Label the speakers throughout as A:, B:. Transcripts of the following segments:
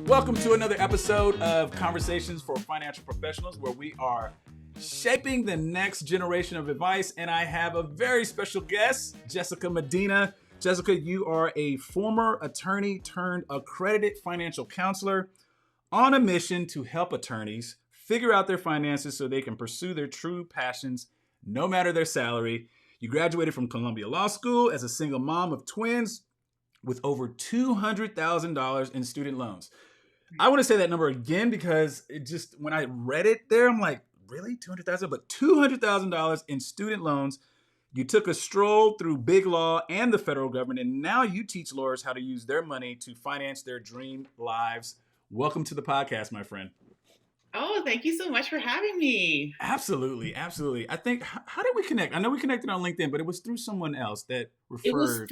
A: Welcome to another episode of Conversations for Financial Professionals, where we are shaping the next generation of advice. And I have a very special guest, Jessica Medina. Jessica, you are a former attorney turned accredited financial counselor on a mission to help attorneys figure out their finances so they can pursue their true passions, no matter their salary. You graduated from Columbia Law School as a single mom of twins with over $200,000 in student loans. I want to say that number again because it just, when I read it there, I'm like, really? 200,000? But $200,000 in student loans. You took a stroll through big law and the federal government, and now you teach lawyers how to use their money to finance their dream lives. Welcome to the podcast, my friend.
B: Oh, thank you so much for having me.
A: Absolutely. I think, how did we connect? I know we connected on LinkedIn, but it was through someone else that referred.
B: It was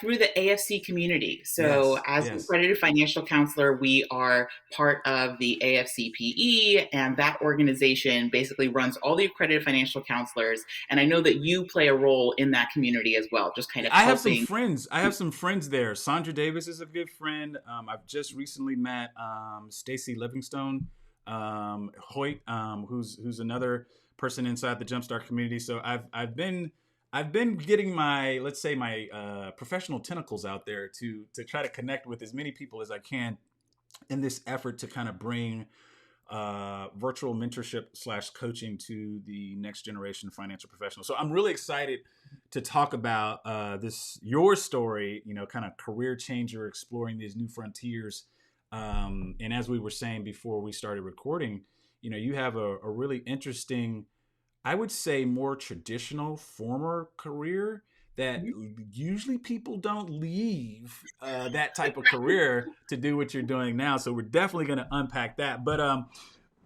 B: through the AFC community. So as an accredited financial counselor, we are part of the AFCPE, and that organization basically runs all the accredited financial counselors. And I know that you play a role in that community as well, just kind of helping.
A: I have some friends there. Sandra Davis is a good friend. I've just recently met Stacy Livingstone Hoyt, who's another person inside the Jumpstart community. So I've been getting my, let's say, my professional tentacles out there to try to connect with as many people as I can in this effort to kind of bring virtual mentorship / coaching to the next generation financial professionals. So I'm really excited to talk about your story, kind of career changer, exploring these new frontiers. And as we were saying before we started recording, you have a really interesting, I would say, more traditional former career that usually people don't leave that type of career to do what you're doing now. So we're definitely going to unpack that. But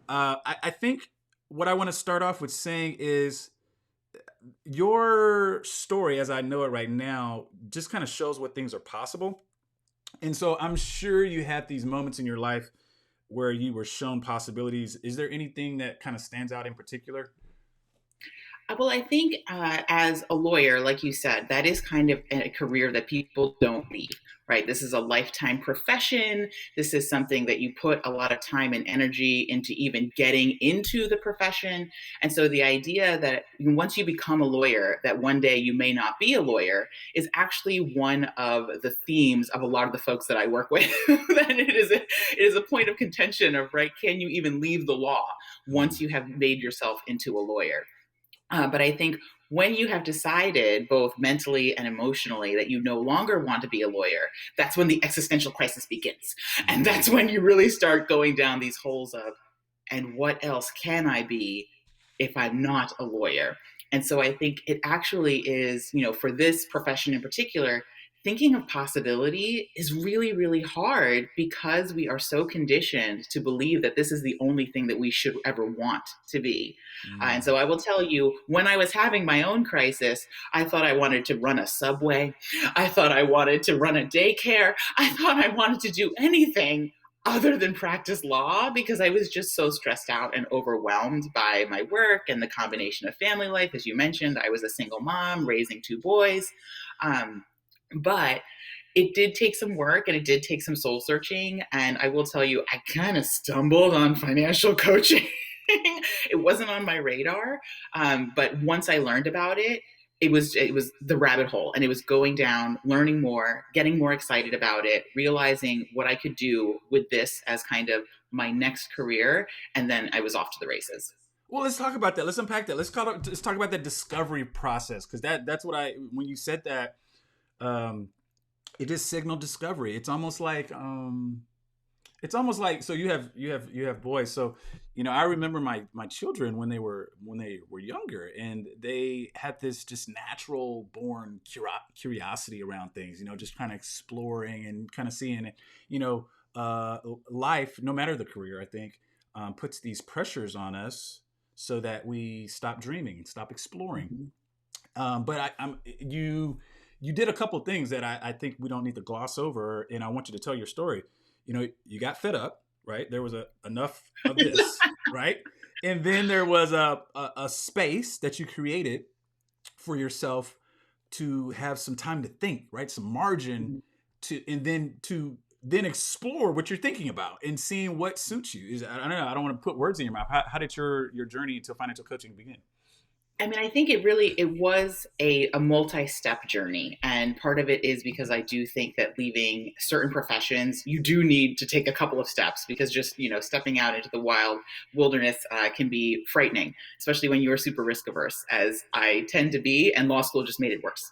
A: I think what I want to start off with saying is your story, as I know it right now, just kind of shows what things are possible. And so I'm sure you had these moments in your life where you were shown possibilities. Is there anything that kind of stands out in particular?
B: Well, I think as a lawyer, like you said, that is kind of a career that people don't leave, right? This is a lifetime profession. This is something that you put a lot of time and energy into even getting into the profession. And so the idea that once you become a lawyer, that one day you may not be a lawyer is actually one of the themes of a lot of the folks that I work with. That it is a point of contention of, right, can you even leave the law once you have made yourself into a lawyer? But I think when you have decided both mentally and emotionally that you no longer want to be a lawyer, that's when the existential crisis begins. And that's when you really start going down these holes of, and what else can I be if I'm not a lawyer? And so I think it actually is, for this profession in particular, thinking of possibility is really, really hard because we are so conditioned to believe that this is the only thing that we should ever want to be. And so I will tell you, when I was having my own crisis, I thought I wanted to run a Subway. I thought I wanted to run a daycare. I thought I wanted to do anything other than practice law because I was just so stressed out and overwhelmed by my work and the combination of family life. As you mentioned, I was a single mom raising two boys. But it did take some work and it did take some soul searching. And I will tell you, I kind of stumbled on financial coaching. It wasn't on my radar. But once I learned about it, it was the rabbit hole, and it was going down, learning more, getting more excited about it, realizing what I could do with this as kind of my next career. And then I was off to the races.
A: Well, let's talk about that. Let's unpack that. Let's talk about that discovery process. Because that's what when you said that, it is signal discovery. It's almost like so you have boys. So, I remember my children when they were younger, and they had this just natural born curiosity around things, just kind of exploring and kind of seeing it, life, no matter the career, I think, puts these pressures on us so that we stop dreaming, stop exploring. But you did a couple of things that I think we don't need to gloss over, and I want you to tell your story. You got fed up, right? There was enough of this, right? And then there was a space that you created for yourself to have some time to think, right? Some margin and then to then explore what you're thinking about and seeing what suits you. I don't know. I don't want to put words in your mouth. How did your journey to financial coaching begin?
B: I mean, I think it was a multi-step journey. And part of it is because I do think that leaving certain professions, you do need to take a couple of steps, because just, stepping out into the wild wilderness can be frightening, especially when you're super risk averse, as I tend to be, and law school just made it worse.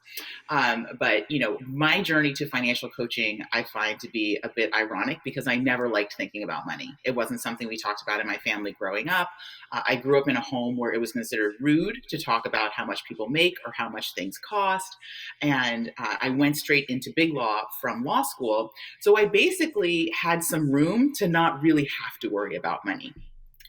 B: But, my journey to financial coaching, I find to be a bit ironic, because I never liked thinking about money. It wasn't something we talked about in my family growing up. I grew up in a home where it was considered rude to talk about how much people make or how much things cost. And I went straight into big law from law school. So I basically had some room to not really have to worry about money.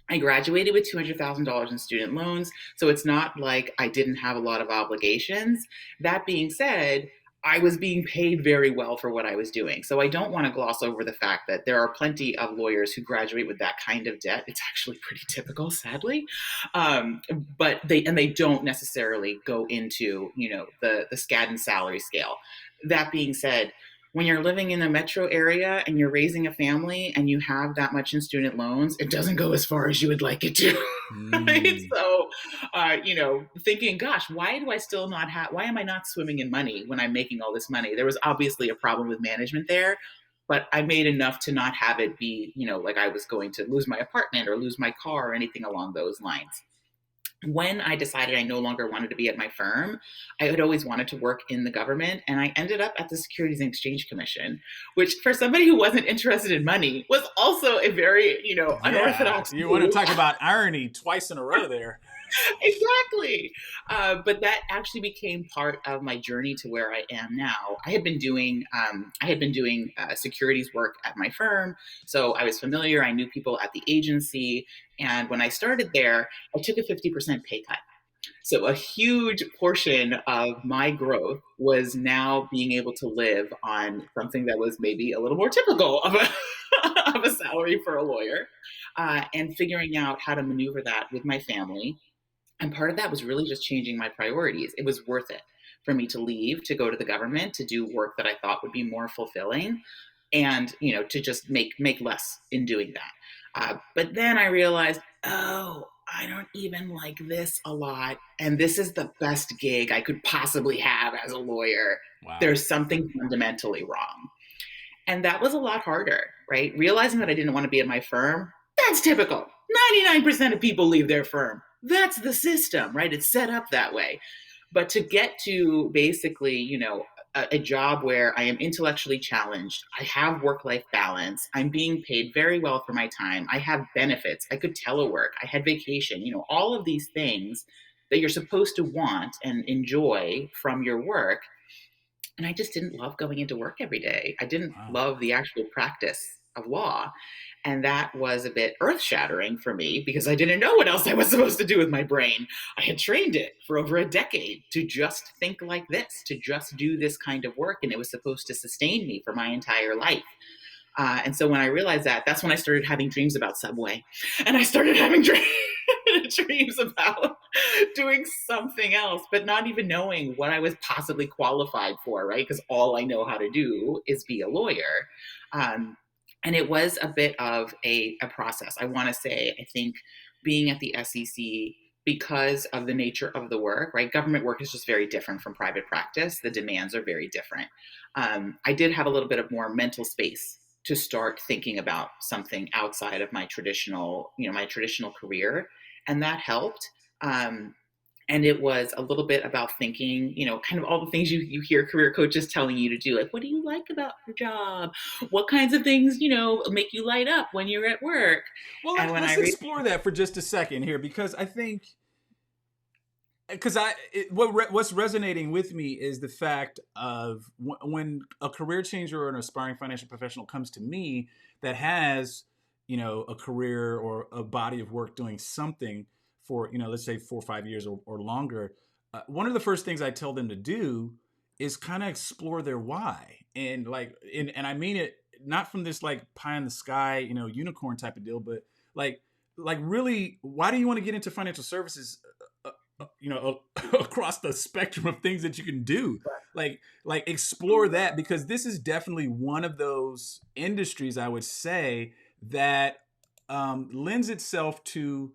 B: I graduated with $200,000 in student loans, so it's not like I didn't have a lot of obligations. That being said, I was being paid very well for what I was doing. So I don't want to gloss over the fact that there are plenty of lawyers who graduate with that kind of debt. It's actually pretty typical, sadly. Um, but they don't necessarily go into, the Skadden salary scale. That being said, when you're living in a metro area and you're raising a family and you have that much in student loans, it doesn't go as far as you would like it to. Right?
A: Mm.
B: So, thinking, gosh, why do I still not have, why am I not swimming in money when I'm making all this money? There was obviously a problem with management there, but I made enough to not have it be, like I was going to lose my apartment or lose my car or anything along those lines. When I decided I no longer wanted to be at my firm, I had always wanted to work in the government, and I ended up at the Securities and Exchange Commission, which for somebody who wasn't interested in money was also a very,
A: Yeah,
B: unorthodox
A: you want to
B: move.
A: talk about irony twice in a row there.
B: Exactly. But that actually became part of my journey to where I am now. I had been doing securities work at my firm, so I was familiar. I knew people at the agency, and when I started there, I took a 50% pay cut. So a huge portion of my growth was now being able to live on something that was maybe a little more typical of a of a salary for a lawyer, and figuring out how to maneuver that with my family. And part of that was really just changing my priorities. It was worth it for me to leave, to go to the government, to do work that I thought would be more fulfilling, and to just make less in doing that. But then I realized, oh, I don't even like this a lot, and this is the best gig I could possibly have as a lawyer.
A: Wow.
B: There's something fundamentally wrong. And that was a lot harder, right? Realizing that I didn't want to be at my firm, that's typical. 99% of people leave their firm. That's the system, right? It's set up that way. But to get to basically, a job where I am intellectually challenged, I have work life balance, I'm being paid very well for my time, I have benefits, I could telework, I had vacation, all of these things that you're supposed to want and enjoy from your work. And I just didn't love going into work every day. I didn't
A: Wow.
B: love the actual practice of law. And that was a bit earth shattering for me, because I didn't know what else I was supposed to do with my brain. I had trained it for over a decade to just think like this, to just do this kind of work. And it was supposed to sustain me for my entire life. And so when I realized that, that's when I started having dreams about Subway. And I started having dreams about doing something else, but not even knowing what I was possibly qualified for, right? Because all I know how to do is be a lawyer. Um, and it was a bit of a process. I want to say, I think being at the SEC, because of the nature of the work, right? Government work is just very different from private practice. The demands are very different. I did have a little bit of more mental space to start thinking about something outside of my traditional career, and that helped. Um, and it was a little bit about thinking, kind of all the things you hear career coaches telling you to do, like, what do you like about your job? What kinds of things, make you light up when you're at work?
A: Well,
B: And when I
A: let's
B: read,
A: explore that for just a second here, because I think what's resonating with me is the fact of when a career changer or an aspiring financial professional comes to me that has a career or a body of work doing something for let's say 4 or 5 years or longer. One of the first things I tell them to do is kind of explore their why, and and I mean it not from this like pie in the sky unicorn type of deal, but like really, why do you want to get into financial services, across the spectrum of things that you can do. like explore that, because this is definitely one of those industries, I would say, that lends itself to,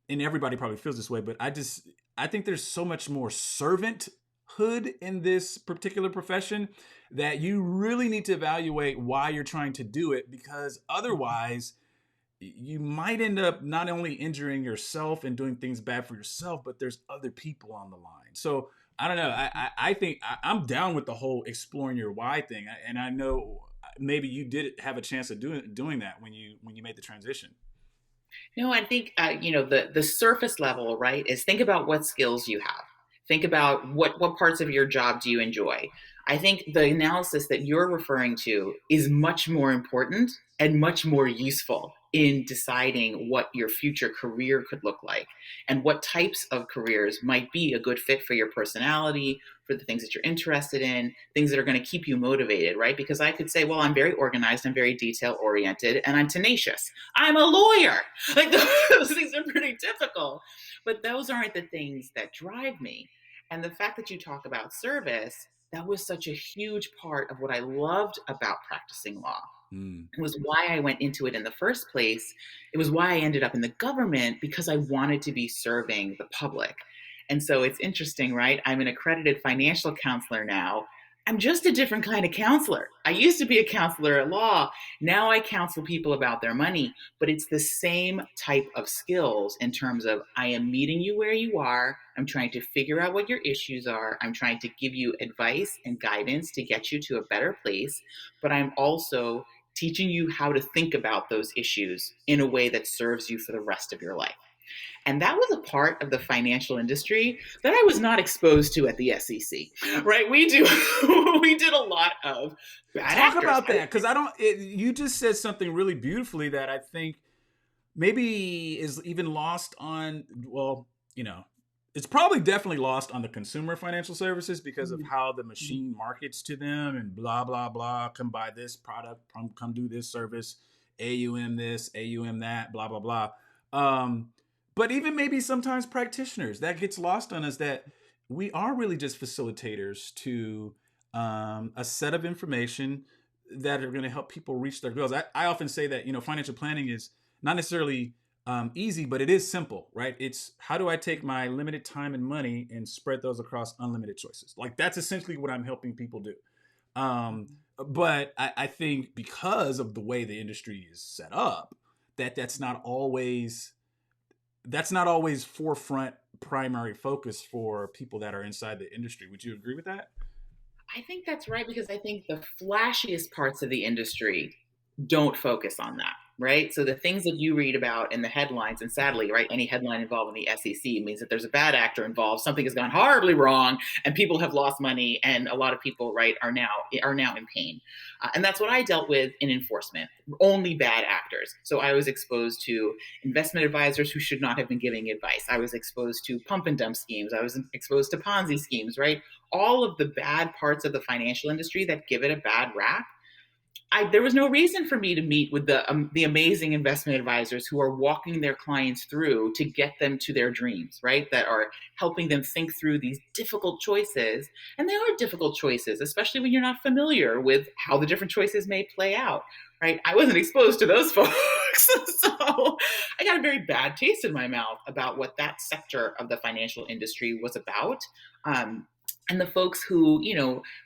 A: and everybody probably feels this way, but I think there's so much more servanthood in this particular profession that you really need to evaluate why you're trying to do it, because otherwise you might end up not only injuring yourself and doing things bad for yourself, but there's other people on the line. So I don't know. I think I'm down with the whole exploring your why thing, and I know maybe you did have a chance of doing that when you made the transition.
B: No, I think the surface level, right, is think about what skills you have. Think about what parts of your job do you enjoy. I think the analysis that you're referring to is much more important and much more useful in deciding what your future career could look like and what types of careers might be a good fit for your personality, for the things that you're interested in, things that are going to keep you motivated, right? Because I could say, well, I'm very organized, I'm very detail oriented, and I'm tenacious. I'm a lawyer. Like those things are pretty typical, but those aren't the things that drive me. And the fact that you talk about service, that was such a huge part of what I loved about practicing law.
A: Mm.
B: It was why I went into it in the first place. It was why I ended up in the government, because I wanted to be serving the public. And so it's interesting, right? I'm an accredited financial counselor now. I'm just a different kind of counselor. I used to be a counselor at law. Now I counsel people about their money, but it's the same type of skills in terms of I am meeting you where you are. I'm trying to figure out what your issues are. I'm trying to give you advice and guidance to get you to a better place, but I'm also teaching you how to think about those issues in a way that serves you for the rest of your life. And that was a part of the financial industry that I was not exposed to at the SEC, right? We did a lot of bad
A: Talk
B: actors.
A: about that, because I don't. You just said something really beautifully that I think maybe is even lost on. Well, you know, it's probably definitely lost on the consumer financial services because of how the machine markets to them and blah blah blah. Come buy this product. Come do this service. AUM this, AUM that. Blah blah blah. Um, but even maybe sometimes practitioners, that gets lost on us, that we are really just facilitators to a set of information that are going to help people reach their goals. I often say that, financial planning is not necessarily easy, but it is simple, right? It's how do I take my limited time and money and spread those across unlimited choices? Like that's essentially what I'm helping people do. Um, but I think because of the way the industry is set up, that's not always forefront primary focus for people that are inside the industry. Would you agree with that?
B: I think that's right, because I think the flashiest parts of the industry don't focus on that, right? So the things that you read about in the headlines, and sadly, right, any headline involving the SEC means that there's a bad actor involved, something has gone horribly wrong, and people have lost money, and a lot of people, right, are now in pain. And that's what I dealt with in enforcement. Only bad actors. So I was exposed to investment advisors who should not have been giving advice. I was exposed to pump and dump schemes. I was exposed to Ponzi schemes, right? All of the bad parts of the financial industry that give it a bad rap. There was no reason for me to meet with the amazing investment advisors who are walking their clients through to get them to their dreams, right? That are helping them think through these difficult choices. And they are difficult choices, especially when you're not familiar with how the different choices may play out, right? I wasn't exposed to those folks. So I got a very bad taste in my mouth about what that sector of the financial industry was about. And the folks who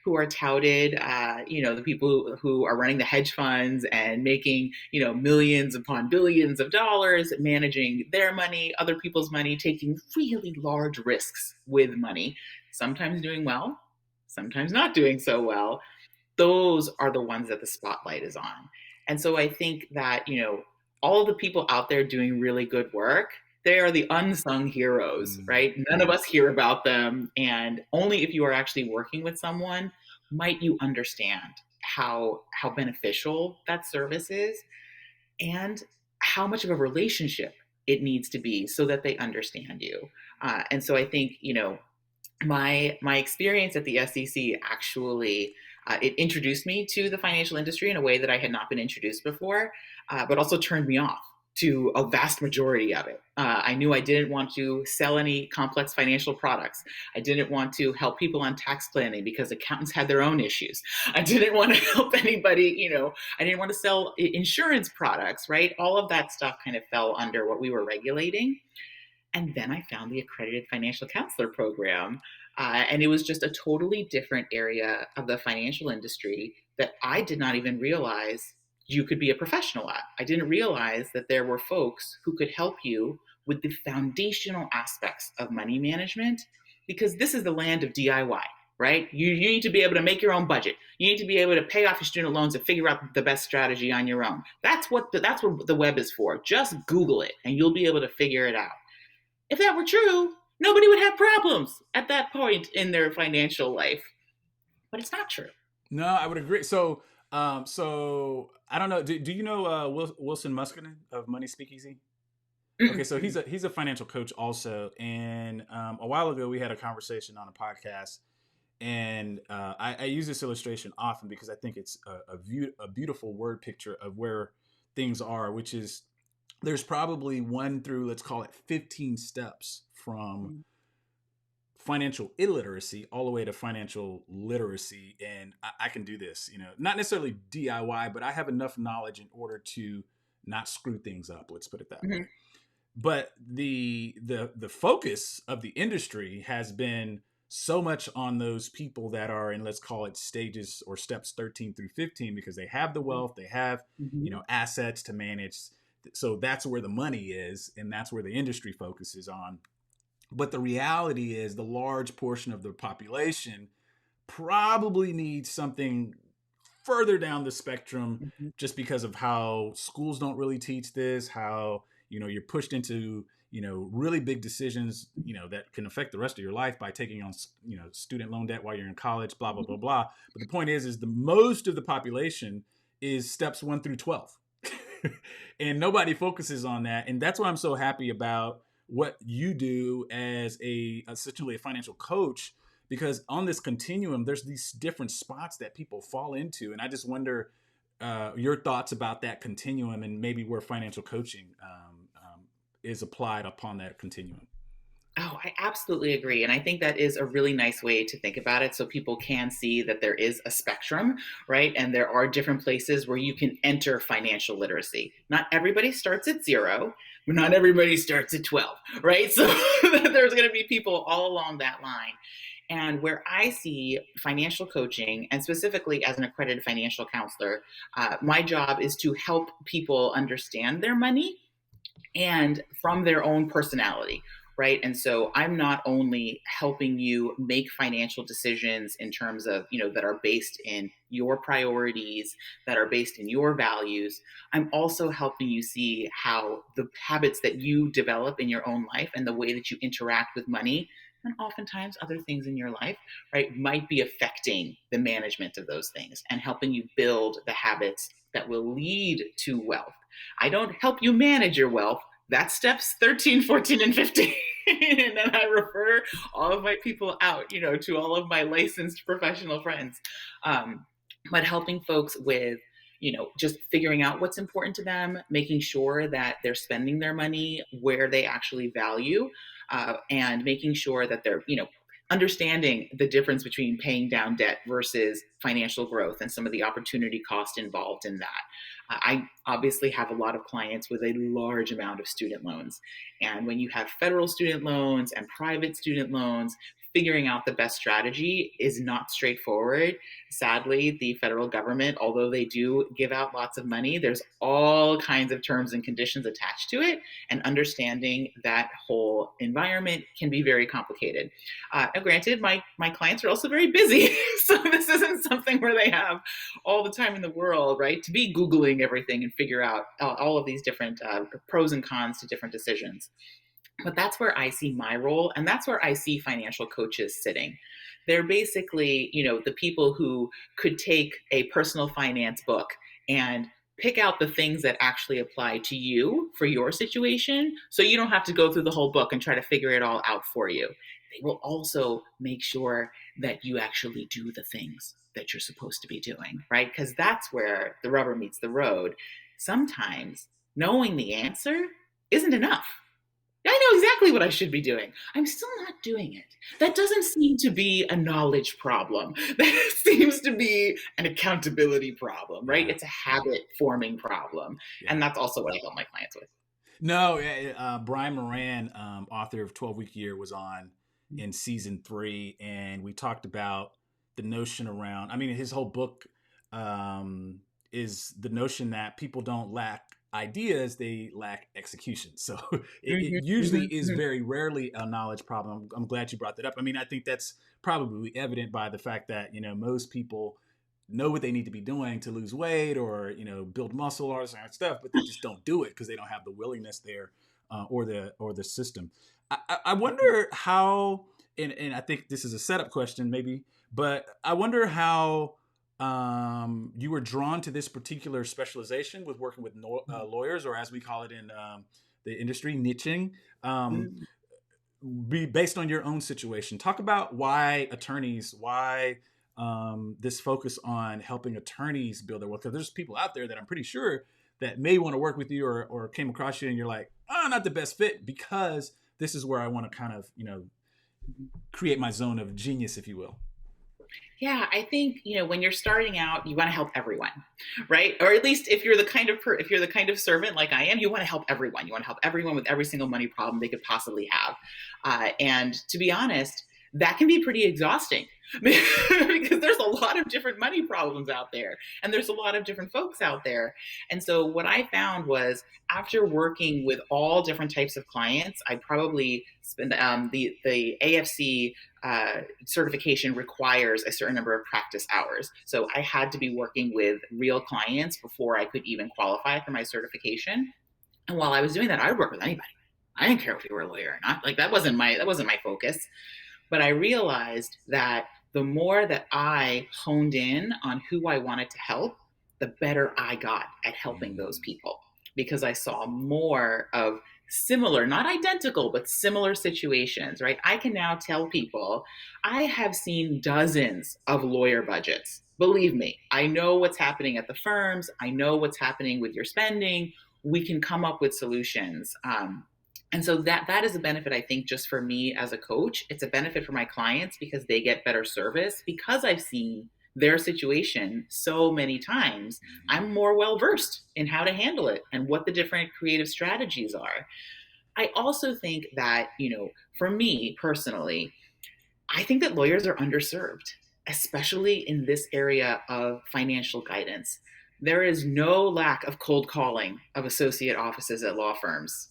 B: are touted, the people who are running the hedge funds and making, millions upon billions of dollars, managing their money, other people's money, taking really large risks with money, sometimes doing well, sometimes not doing so well. Those are the ones that the spotlight is on. And so I think that, all of the people out there doing really good work, they are the unsung heroes,
A: Mm.
B: right? None of us hear about them. And only if you are actually working with someone might you understand how beneficial that service is and how much of a relationship it needs to be so that they understand you. And so I think, my experience at the SEC actually it introduced me to the financial industry in a way that I had not been introduced before, but also turned me off to a vast majority of it. I knew I didn't want to sell any complex financial products. I didn't want to help people on tax planning because accountants had their own issues. I didn't want to help anybody, I didn't want to sell insurance products, right? All of that stuff kind of fell under what we were regulating. And then I found the accredited financial counselor program. And it was just a totally different area of the financial industry that I did not even realize you could be a professional at. I didn't realize that there were folks who could help you with the foundational aspects of money management, because this is the land of DIY, right? You need to be able to make your own budget. You need to be able to pay off your student loans and figure out the best strategy on your own. That's what the web is for. Just Google it and you'll be able to figure it out. If that were true, nobody would have problems at that point in their financial life. But it's not true.
A: No, I would agree. So I don't know. Do you know Wilson Muskinen of Money Speakeasy? Okay, so he's a financial coach also, and a while ago we had a conversation on a podcast, and I use this illustration often because I think it's a beautiful word picture of where things are, which is there's probably 1 through, let's call it 15 steps from financial illiteracy all the way to financial literacy. And I can do this, not necessarily DIY, but I have enough knowledge in order to not screw things up. Let's put it that way. But the focus of the industry has been so much on those people that are in, let's call it stages or steps 13 through 15, because they have the wealth, they have, assets to manage. So that's where the money is, and that's where the industry focuses on. But the reality is the large portion of the population probably needs something further down the spectrum, just because of how schools don't really teach this, how, you're pushed into, really big decisions, that can affect the rest of your life by taking on, student loan debt while you're in college, blah, blah, blah, blah. But the point is the most of the population is steps 1 through 12. And nobody focuses on that. And that's why I'm so happy about what you do as essentially a financial coach, because on this continuum, there's these different spots that people fall into. And I just wonder your thoughts about that continuum and maybe where financial coaching is applied upon that continuum.
B: Oh, I absolutely agree. And I think that is a really nice way to think about it, so people can see that there is a spectrum, right? And there are different places where you can enter financial literacy. Not everybody starts at 0, but not everybody starts at 12, right? So there's going to be people all along that line. And where I see financial coaching, and specifically as an accredited financial counselor, my job is to help people understand their money and from their own personality, right? And so I'm not only helping you make financial decisions in terms of, that are based in your priorities, that are based in your values. I'm also helping you see how the habits that you develop in your own life and the way that you interact with money, and oftentimes other things in your life, right, might be affecting the management of those things and helping you build the habits that will lead to wealth. I don't help you manage your wealth. That's steps 13, 14, and 15. And then I refer all of my people out, to all of my licensed professional friends. But helping folks with, just figuring out what's important to them, making sure that they're spending their money where they actually value, and making sure that they're, understanding the difference between paying down debt versus financial growth and some of the opportunity cost involved in that. I obviously have a lot of clients with a large amount of student loans. And when you have federal student loans and private student loans, figuring out the best strategy is not straightforward. Sadly, the federal government, although they do give out lots of money, there's all kinds of terms and conditions attached to it. And understanding that whole environment can be very complicated. Now, granted, my clients are also very busy. So this isn't something where they have all the time in the world, right, to be Googling everything and figure out all of these different pros and cons to different decisions. But that's where I see my role, and that's where I see financial coaches sitting. They're basically, the people who could take a personal finance book and pick out the things that actually apply to you for your situation, so you don't have to go through the whole book and try to figure it all out for you. They will also make sure that you actually do the things that you're supposed to be doing, right? Because that's where the rubber meets the road. Sometimes knowing the answer isn't enough. I know exactly what I should be doing. I'm still not doing it. That doesn't seem to be a knowledge problem. That seems to be an accountability problem, right?
A: Yeah.
B: It's a habit forming problem.
A: Yeah.
B: And that's also what I help my clients with.
A: No, Brian Moran, author of 12-Week Year, was on in season 3, and we talked about the notion around, I mean, his whole book is the notion that people don't lack ideas, they lack execution. So it usually is very rarely a knowledge problem. I'm glad you brought that up. I mean, I think that's probably evident by the fact that, most people know what they need to be doing to lose weight or, build muscle or all this kind of stuff, but they just don't do it because they don't have the willingness there or the system. I wonder how, and I think this is a setup question maybe, but I wonder how you were drawn to this particular specialization with working with lawyers, or as we call it in the industry, niching, be based on your own situation. Talk about why attorneys, why this focus on helping attorneys build their wealth. Because there's people out there that I'm pretty sure that may want to work with you or came across you and you're like, oh, not the best fit, because this is where I want to kind of, create my zone of genius, if you will.
B: Yeah, I think, when you're starting out, you want to help everyone, right? Or at least if you're the kind of servant like I am, you want to help everyone. You want to help everyone with every single money problem they could possibly have. And to be honest, that can be pretty exhausting because there's a lot of different money problems out there and there's a lot of different folks out there. And so what I found was, after working with all different types of clients, I probably spent the AFC certification requires a certain number of practice hours. So I had to be working with real clients before I could even qualify for my certification. And while I was doing that, I would work with anybody. I didn't care if you were a lawyer or not. Like that wasn't my focus. But I realized that the more that I honed in on who I wanted to help, the better I got at helping those people, because I saw more of similar, not identical, but similar situations, right? I can now tell people I have seen dozens of lawyer budgets. Believe me, I know what's happening at the firms. I know what's happening with your spending. We can come up with solutions. And so that is a benefit, I think, just for me as a coach. It's a benefit for my clients because they get better service. Because I've seen their situation so many times, I'm more well-versed in how to handle it and what the different creative strategies are. I also think that, for me personally, I think that lawyers are underserved, especially in this area of financial guidance. There is no lack of cold calling of associate offices at law firms.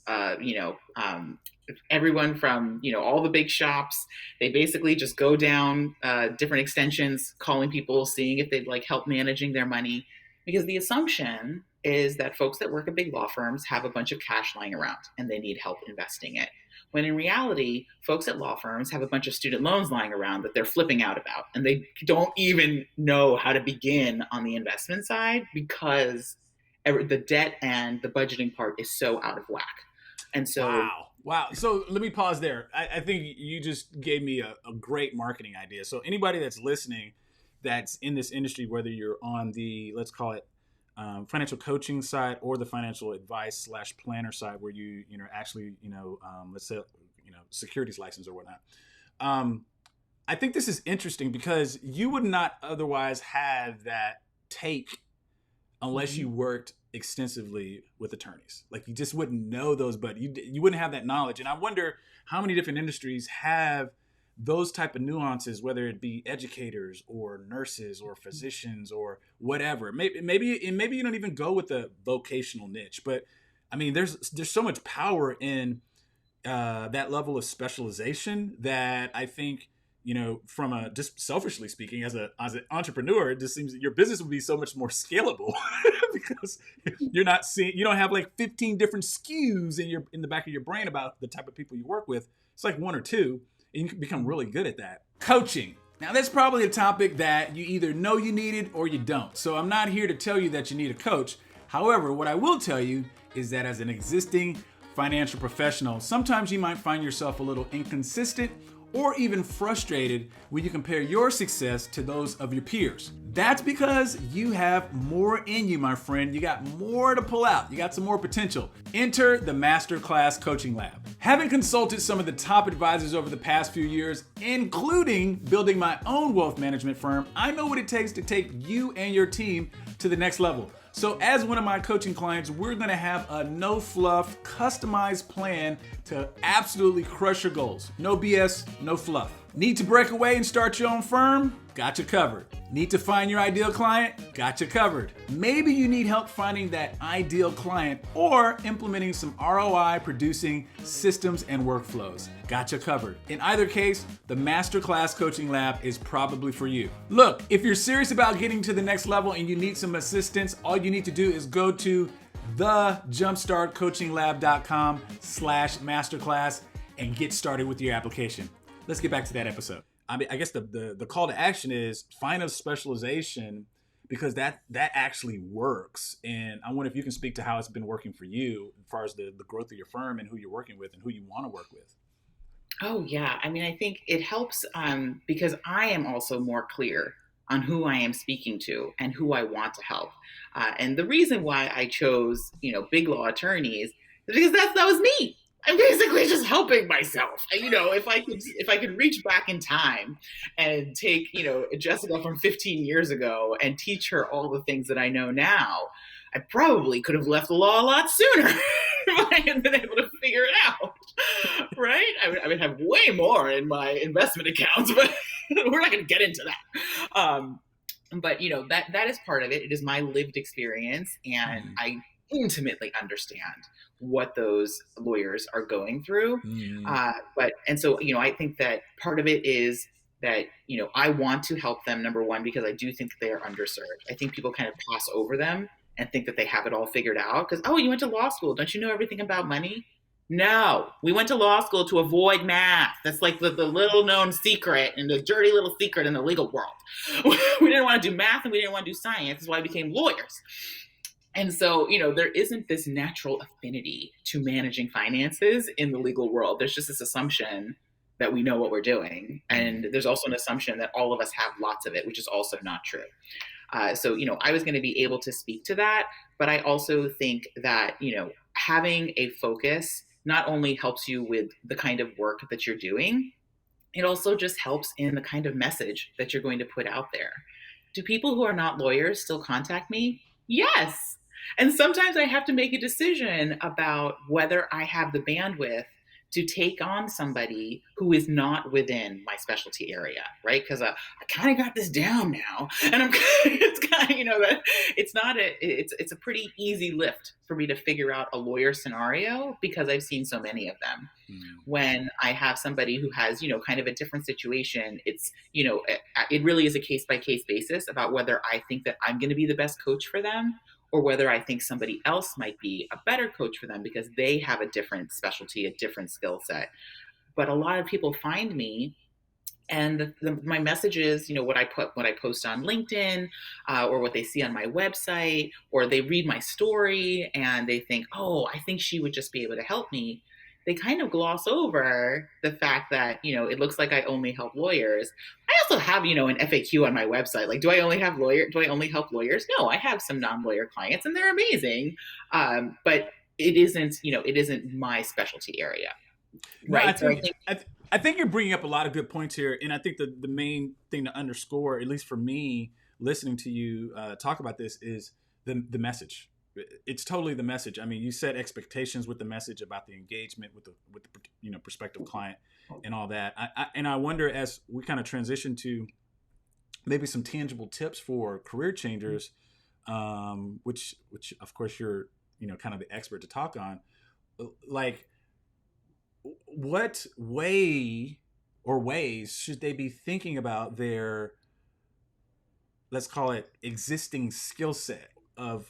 B: Everyone from all the big shops, they basically just go down different extensions, calling people, seeing if they'd like help managing their money, because the assumption is that folks that work at big law firms have a bunch of cash lying around and they need help investing it. When in reality, folks at law firms have a bunch of student loans lying around that they're flipping out about, and they don't even know how to begin on the investment side because the debt and the budgeting part is so out of whack. And so,
A: wow. So let me pause there. I think you just gave me a great marketing idea. So anybody that's listening, that's in this industry, whether you're on the, let's call it, financial coaching side or the financial advice / planner side, where you actually let's say securities license or whatnot. I think this is interesting because you would not otherwise have that take unless you worked extensively with attorneys. Like you just wouldn't know those, but you wouldn't have that knowledge. And I wonder how many different industries have those type of nuances, whether it be educators or nurses or physicians or whatever. Maybe you don't even go with a vocational niche, but I mean, there's so much power in that level of specialization that I think, from a, just selfishly speaking, as an entrepreneur, it just seems that your business would be so much more scalable because you don't have like 15 different SKUs in the back of your brain about the type of people you work with. It's like one or two. And you can become really good at that. Coaching. Now, that's probably a topic that you either know you need it or you don't. So I'm not here to tell you that you need a coach. However, what I will tell you is that as an existing financial professional, sometimes you might find yourself a little inconsistent, or even frustrated when you compare your success to those of your peers. That's because you have more in you, my friend. You got more to pull out. You got some more potential. Enter the Masterclass Coaching Lab. Having consulted some of the top advisors over the past few years, including building my own wealth management firm, I know what it takes to take you and your team to the next level. So as one of my coaching clients, we're gonna have a no fluff, customized plan to absolutely crush your goals. No BS, no fluff. Need to break away and start your own firm? Got you covered. Need to find your ideal client? Got you covered. Maybe you need help finding that ideal client or implementing some ROI producing systems and workflows. Got you covered. In either case, the Masterclass Coaching Lab is probably for you. Look, if you're serious about getting to the next level and you need some assistance, all you need to do is go to thejumpstartcoachinglab.com/masterclass and get started with your application. Let's get back to that episode. I guess the call to action is find a specialization, because that actually works. And I wonder if you can speak to how it's been working for you as far as the growth of your firm and who you're working with and who you want to work with.
B: Oh, yeah. I mean, I think it helps because I am also more clear on who I am speaking to and who I want to help. And the reason why I chose, big law attorneys is because that was me. I'm basically just helping myself. If I could reach back in time and take, Jessica from 15 years ago and teach her all the things that I know now, I probably could have left the law a lot sooner if I had been able to figure it out, right? I would have way more in my investment accounts, but we're not going to get into that. But that is part of it. It is my lived experience, and I intimately understand what those lawyers are going through. So I think that part of it is that, I want to help them, number one, because I do think that they are underserved. I think people kind of gloss over them and think that they have it all figured out because, oh, you went to law school. Don't you know everything about money? No, we went to law school to avoid math. That's like the little known secret and the dirty little secret in the legal world. We didn't want to do math and we didn't want to do science. That's why we became lawyers. And so, there isn't this natural affinity to managing finances in the legal world. There's just this assumption that we know what we're doing. And there's also an assumption that all of us have lots of it, which is also not true. So, I was going to be able to speak to that. But I also think that, having a focus not only helps you with the kind of work that you're doing, it also just helps in the kind of message that you're going to put out there. Do people who are not lawyers still contact me? Yes. And sometimes I have to make a decision about whether I have the bandwidth to take on somebody who is not within my specialty area, right? Because I kind of got this down now, and it's kind of that it's a pretty easy lift for me to figure out a lawyer scenario because I've seen so many of them. When I have somebody who has kind of a different situation, it's it really is a case by case basis about whether I think that I'm going to be the best coach for them, or whether I think somebody else might be a better coach for them because they have a different specialty, a different skill set. But a lot of people find me, and my messages, what I post on LinkedIn, or what they see on my website, or they read my story and they think, oh, I think she would just be able to help me. They kind of gloss over the fact that, it looks like I only help lawyers. I also have, an FAQ on my website. Like, do I only help lawyers? No, I have some non-lawyer clients and they're amazing. But it isn't my specialty area. Right.
A: No, I think you're bringing up a lot of good points here. And I think the main thing to underscore, at least for me, listening to you talk about this, is the message. It's totally the message. I mean, you set expectations with the message about the engagement with the prospective client and all that. I wonder, as we kind of transition to maybe some tangible tips for career changers, which of course you're kind of the expert to talk on. Like, what way or ways should they be thinking about their, let's call it, existing skill set of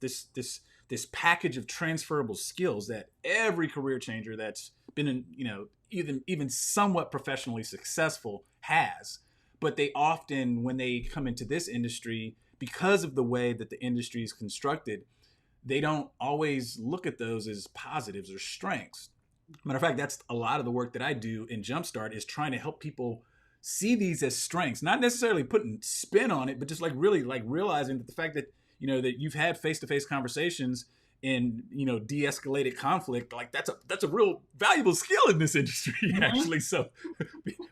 A: this package of transferable skills that every career changer that's been in, even somewhat professionally successful has, but they often, when they come into this industry, because of the way that the industry is constructed, they don't always look at those as positives or strengths. Matter of fact, that's a lot of the work that I do in Jumpstart, is trying to help people see these as strengths, not necessarily putting spin on it, but just like really like realizing that the fact that, that you've had face-to-face conversations and, de-escalated conflict, like that's a real valuable skill in this industry, actually. So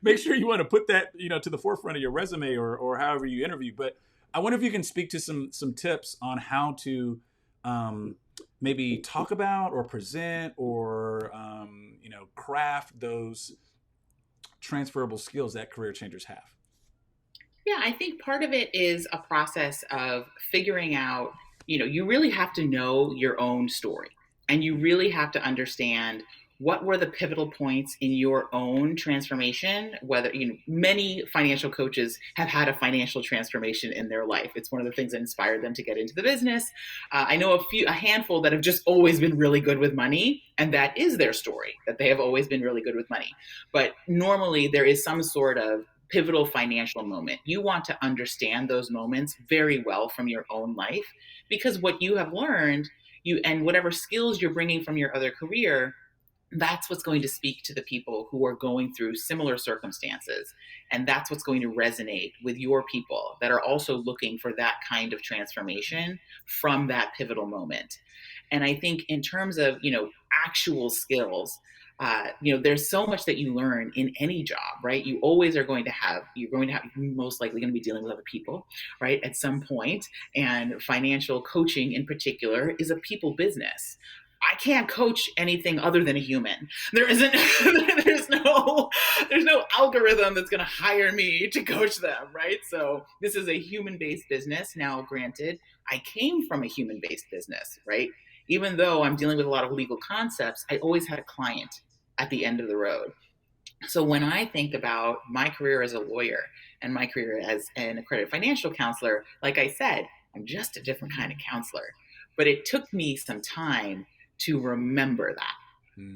A: make sure you want to put that, to the forefront of your resume, or however you interview. But I wonder if you can speak to some tips on how to maybe talk about or present or craft those transferable skills that career changers have.
B: Yeah, I think part of it is a process of figuring out, you really have to know your own story, and you really have to understand what were the pivotal points in your own transformation. Whether, many financial coaches have had a financial transformation in their life. It's one of the things that inspired them to get into the business. I know a handful that have just always been really good with money, and that is their story, that they have always been really good with money. But normally there is some sort of pivotal financial moment. You want to understand those moments very well from your own life, because what you have learned, and whatever skills you're bringing from your other career, that's what's going to speak to the people who are going through similar circumstances. And that's what's going to resonate with your people that are also looking for that kind of transformation from that pivotal moment. And I think in terms of, actual skills, there's so much that you learn in any job, right? You're most likely going to be dealing with other people, right? At some point. And financial coaching in particular is a people business. I can't coach anything other than a human. There isn't, there's no algorithm that's going to hire me to coach them, right? So this is a human-based business. Now, granted, I came from a human-based business, right? Even though I'm dealing with a lot of legal concepts, I always had a client at the end of the road. So when I think about my career as a lawyer and my career as an accredited financial counselor, like I said, I'm just a different kind of counselor. But it took me some time to remember that.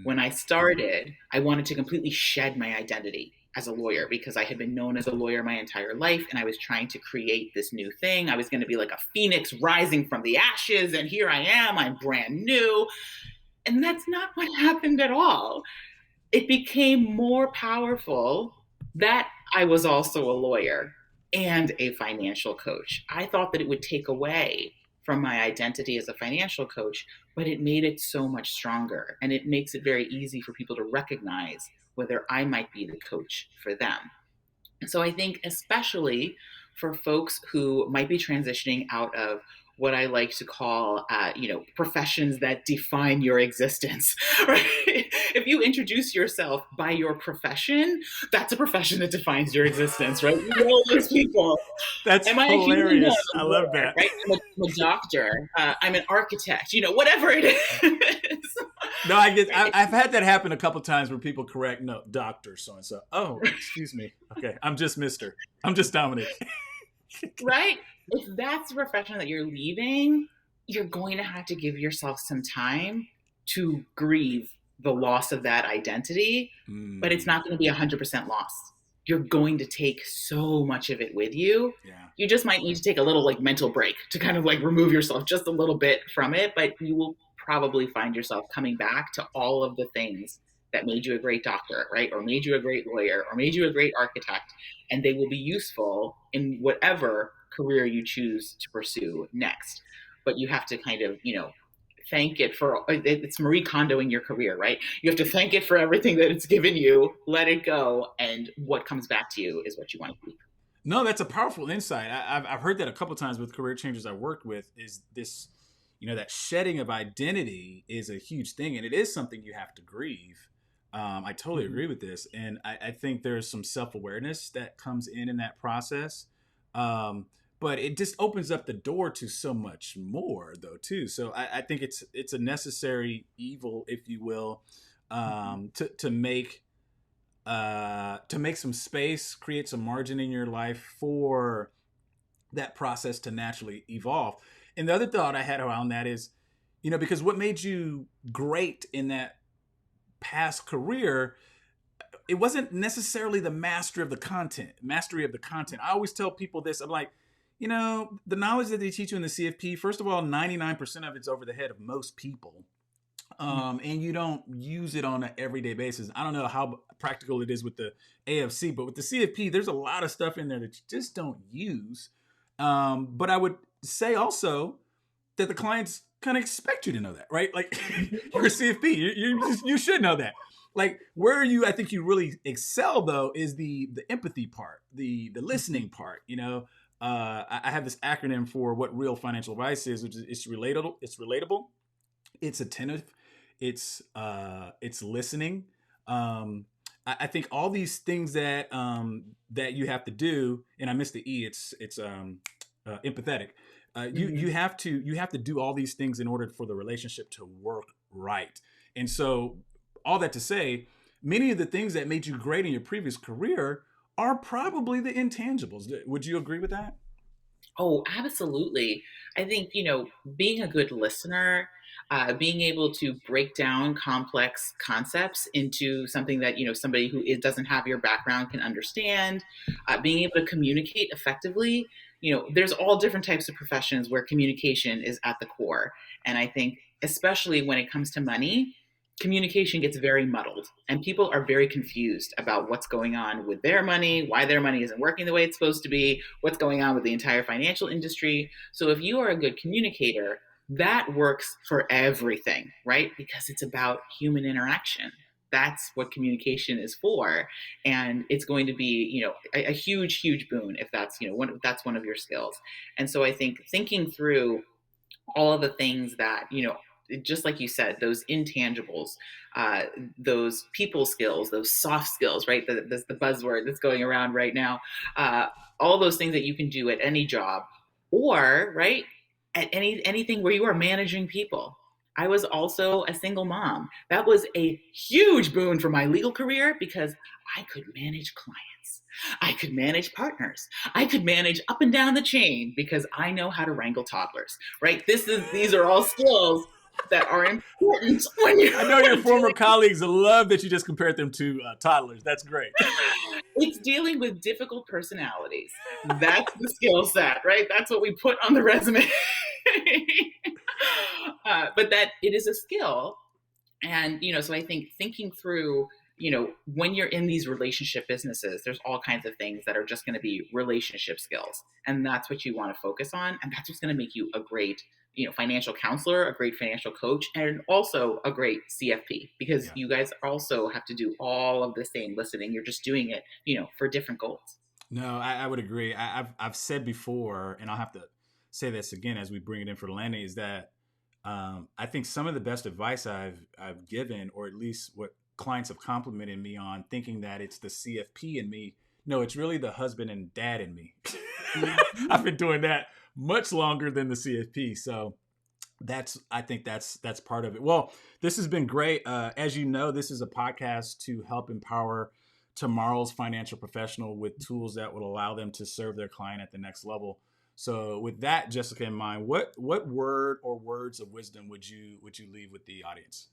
B: When I started, I wanted to completely shed my identity as a lawyer, because I had been known as a lawyer my entire life, and I was trying to create this new thing. I was going to be like a phoenix rising from the ashes, and here I am, I'm brand new. And that's not what happened at all. It became more powerful that I was also a lawyer and a financial coach. I thought that it would take away from my identity as a financial coach, but it made it so much stronger. And it makes it very easy for people to recognize whether I might be the coach for them. And so I think, especially for folks who might be transitioning out of what I like to call, professions that define your existence, right? If you introduce yourself by your profession, that's a profession that defines your existence, right? You know those people.
A: That's
B: Am I
A: hilarious.
B: a human?
A: I love that.
B: Right? I'm a doctor. I'm an architect. Whatever it is.
A: No, I've had that happen a couple times where people correct, no, doctor so and so. Oh, excuse me. Okay, I'm just Dominic.
B: Right? If that's the profession that you're leaving, you're going to have to give yourself some time to grieve the loss of that identity, but it's not going to be 100% loss. You're going to take so much of it with you.
A: Yeah.
B: You just might need to take a little mental break to kind of remove yourself just a little bit from it, but you will probably find yourself coming back to all of the things that made you a great doctor, right? Or made you a great lawyer, or made you a great architect, and they will be useful in whatever career you choose to pursue next. But you have to kind of, thank it for, it's Marie Kondoing your career, right? You have to thank it for everything that it's given you, let it go, and what comes back to you is what you want to keep.
A: No, that's a powerful insight. I've heard that a couple of times with career changers I've worked with, is this, that shedding of identity is a huge thing, and it is something you have to grieve. I totally agree with this. And I think there's some self-awareness that comes in that process. But it just opens up the door to so much more, though, too. So I think it's a necessary evil, if you will, to make some space, create some margin in your life for that process to naturally evolve. And the other thought I had around that is, because what made you great in that past career, it wasn't necessarily the mastery of the content. I always tell people this. I'm like, the knowledge that they teach you in the CFP, first of all, 99% of it's over the head of most people. and you don't use it on an everyday basis. I don't know how practical it is with the AFC, but with the CFP, there's a lot of stuff in there that you just don't use. But I would say also that the clients kind of expect you to know that, right? Like you're a CFP, you should know that. Like where you, I think you really excel though, is the empathy part, the listening part. You know, I have this acronym for what real financial advice is, which is it's relatable, it's attentive, it's listening. I think all these things that you have to do, and I missed the E. It's empathetic. You have to do all these things in order for the relationship to work right. And so, all that to say, many of the things that made you great in your previous career are probably the intangibles. Would you agree with that?
B: Oh, absolutely. I think, being a good listener, being able to break down complex concepts into something that, somebody who doesn't have your background can understand, being able to communicate effectively. There's all different types of professions where communication is at the core. And I think, especially when it comes to money, communication gets very muddled and people are very confused about what's going on with their money, why their money isn't working the way it's supposed to be, what's going on with the entire financial industry. So if you are a good communicator, that works for everything, right? Because it's about human interaction. That's what communication is for, and it's going to be, a huge, huge boon if that's, if that's one of your skills. And so I think thinking through all of the things that, just like you said, those intangibles, uh, those people skills, those soft skills, right? That's the buzzword that's going around right now. Uh, all those things that you can do at any job, or right at anything where you are managing people. I was also a single mom. That was a huge boon for my legal career because I could manage clients. I could manage partners. I could manage up and down the chain because I know how to wrangle toddlers, right? These are all skills that are important when you're
A: I know your former
B: dealing.
A: colleagues love that you just compared them to toddlers. That's great.
B: It's dealing with difficult personalities. That's the skill set, right? That's what we put on the resume. But that it is a skill. And, so I think thinking through, when you're in these relationship businesses, there's all kinds of things that are just going to be relationship skills. And that's what you want to focus on. And that's what's going to make you a great, financial counselor, a great financial coach, and also a great CFP, because
A: Yeah.
B: you guys also have to do all of the same listening. You're just doing it, for different goals.
A: No, I would agree. I've said before, and I'll have to say this again as we bring it in for the landing, is that I think some of the best advice I've given, or at least what clients have complimented me on, thinking that it's the CFP in me. No, it's really the husband and dad in me.
B: Mhm.
A: I've been doing that much longer than the CFP. So I think that's part of it. Well, this has been great. As you know, this is a podcast to help empower tomorrow's financial professional with tools that will allow them to serve their client at the next level. So, with that, Jessica, in mind, what word or words of wisdom would you leave with the audience?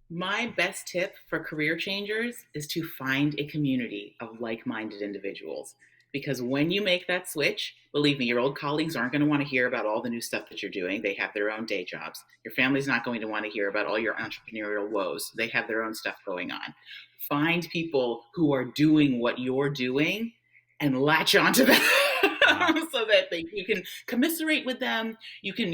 B: My best tip for career changers is to find a community of like minded individuals. Because when you make that switch, believe me, your old colleagues aren't going to want to hear about all the new stuff that you're doing. They have their own day jobs. Your family's not going to want to hear about all your entrepreneurial woes. They have their own stuff going on. Find people who are doing what you're doing and latch onto them.
A: Wow.
B: So that you can commiserate with them, you can,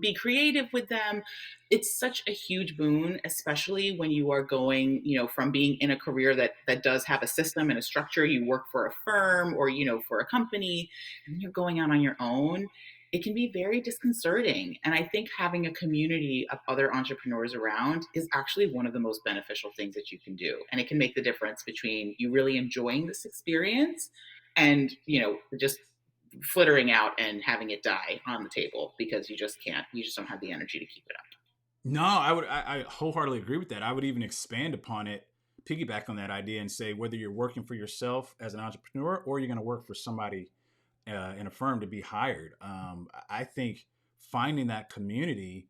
B: be creative with them. It's such a huge boon, especially when you are going, from being in a career that does have a system and a structure. You work for a firm or, for a company, and you're going out on your own. It can be very disconcerting. And I think having a community of other entrepreneurs around is actually one of the most beneficial things that you can do. And it can make the difference between you really enjoying this experience and, just flittering out and having it die on the table because you just don't have the energy to keep it up.
A: No, I wholeheartedly agree with that. I would even expand upon it, piggyback on that idea, and say whether you're working for yourself as an entrepreneur or you're going to work for somebody in a firm to be hired. I think finding that community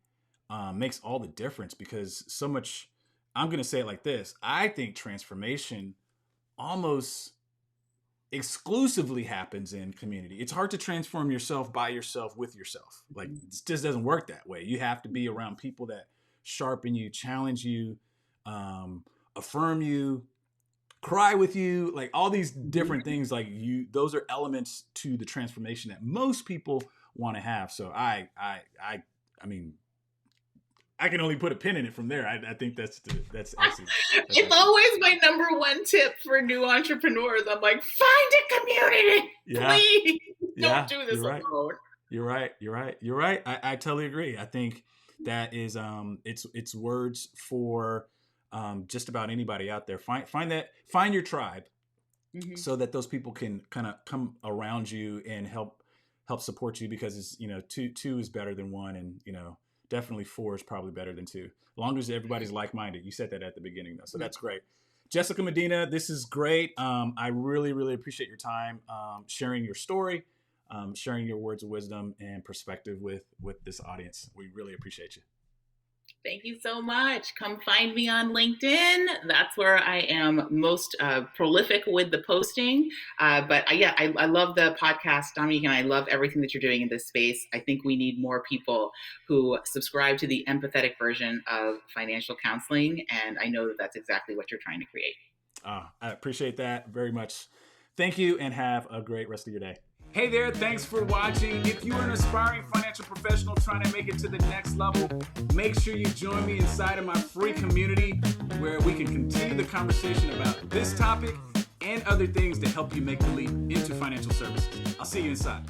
A: makes all the difference because so much. I'm going to say it like this: I think transformation almost exclusively happens in community. It's hard to transform yourself by yourself with yourself. Like it just doesn't work that way. You have to be around people that sharpen you, challenge you, affirm you, cry with you, like all these different things. Like those are elements to the transformation that most people want to have. So I mean, I can only put a pin in it from there. I think that's excellent.
B: It's always my number one tip for new entrepreneurs. I'm like, find a community, please. Don't do this alone.
A: You're right. I totally agree. I think that is it's words for just about anybody out there. Find your tribe, so that those people can kind of come around you and help support you, because it's, two is better than one, and definitely 4 is probably better than 2, as long as everybody's like-minded. You said that at the beginning, though, so that's great. Jessica Medina, this is great. I really, really appreciate your time, sharing your story, sharing your words of wisdom and perspective with this audience. We really appreciate you.
B: Thank you so much. Come find me on LinkedIn. That's where I am most prolific with the posting. But I love the podcast, Dominique, and I love everything that you're doing in this space. I think we need more people who subscribe to the empathetic version of financial counseling. And I know that that's exactly what you're trying to create.
A: I appreciate that very much. Thank you, and have a great rest of your day. Hey there, thanks for watching. If you are an aspiring financial professional trying to make it to the next level, make sure you join me inside of my free community, where we can continue the conversation about this topic and other things to help you make the leap into financial services. I'll see you inside.